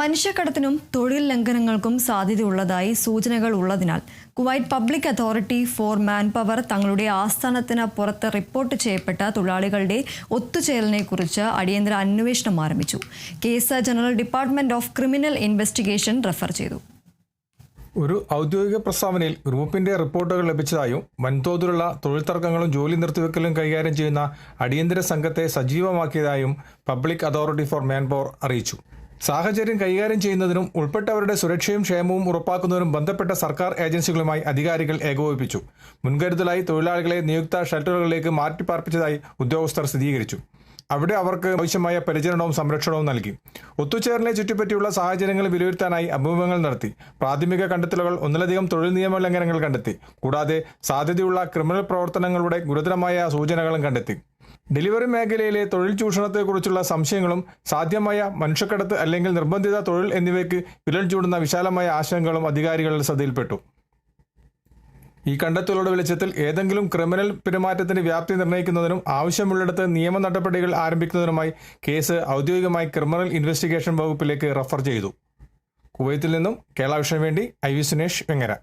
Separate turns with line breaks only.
മനുഷ്യക്കടത്തിനും തൊഴിൽ ലംഘനങ്ങൾക്കും സാധ്യതയുള്ളതായി സൂചനകൾ ഉള്ളതിനാൽ Kuwait public authority four manpower തങ്ങളുടെ ആസ്ഥാനത്തിന് പുറത്ത് റിപ്പോർട്ട് ചെയ്യപ്പെട്ട തൊഴിലാളികളുടെ ഒത്തുചേരലിനെക്കുറിച്ച് അടിയന്തര അന്വേഷണം ആരംഭിച്ചു. Case general department of criminal investigation refer ചെയ്തു.
ഒരു ഔദ്യോഗിക പ്രസ്താവനയിൽ ഗ്രൂപ്പിന്റെ റിപ്പോർട്ടുകൾ ലഭിച്ചതായും വൻതോതിലുള്ള തൊഴിൽ തർക്കങ്ങളും ജോലി നിർത്തിവെക്കലും കൈകാര്യം ചെയ്യുന്ന അടിയന്തര സംഘത്തെ സജീവമാക്കിയതായും പബ്ലിക് അതോറിറ്റി ഫോർ മാൻപവർ അറിയിച്ചു. സാഹചര്യം കൈകാര്യം ചെയ്യുന്നതിനും ഉൾപ്പെട്ടവരുടെ സുരക്ഷയും ക്ഷേമവും ഉറപ്പാക്കുന്നതിനും ബന്ധപ്പെട്ട സർക്കാർ ഏജൻസികളുമായി അധികാരികൾ ഏകോപിപ്പിച്ചു. മുൻകരുതലായി തൊഴിലാളികളെ നിയുക്ത ഷെൽട്ടറുകളിലേക്ക് മാറ്റിപ്പാർപ്പിച്ചതായി ഉദ്യോഗസ്ഥർ സ്ഥിരീകരിച്ചു. അവിടെ അവർക്ക് ആവശ്യമായ പരിചരണവും സംരക്ഷണവും നൽകി. ഒത്തുചേരലിനെ ചുറ്റിപ്പറ്റിയുള്ള സാഹചര്യങ്ങൾ വിലയിരുത്താനായി അഭിമുഖങ്ങൾ നടത്തി. പ്രാഥമിക കണ്ടെത്തലുകൾ ഒന്നിലധികം തൊഴിൽ നിയമ ലംഘനങ്ങൾ കണ്ടെത്തി. കൂടാതെ സാധ്യതയുള്ള ക്രിമിനൽ പ്രവർത്തനങ്ങളുടെ ഗുരുതരമായ സൂചനകളും കണ്ടെത്തി. ഡെലിവറി മേഖലയിലെ തൊഴിൽ ചൂഷണത്തെക്കുറിച്ചുള്ള സംശയങ്ങളും സാധ്യമായ മനുഷ്യക്കടത്ത് അല്ലെങ്കിൽ നിർബന്ധിത തൊഴിൽ എന്നിവയ്ക്ക് വിരൽ ചൂടുന്ന വിശാലമായ ആശങ്കകളും അധികാരികളുടെ ശ്രദ്ധയിൽപ്പെട്ടു. ഈ കണ്ടെത്തലുകളുടെ വെളിച്ചത്തിൽ ഏതെങ്കിലും ക്രിമിനൽ പെരുമാറ്റത്തിന്റെ വ്യാപ്തി നിർണ്ണയിക്കുന്നതിനും ആവശ്യമുള്ളിടത്ത് നിയമ നടപടികൾ ആരംഭിക്കുന്നതിനുമായി കേസ് ഔദ്യോഗികമായി ക്രിമിനൽ ഇൻവെസ്റ്റിഗേഷൻ വകുപ്പിലേക്ക് റഫർ ചെയ്തു. കുവൈത്തിൽ നിന്നും കേരള വിഷന് വേണ്ടി IV സുനേഷ് വെങ്ങര.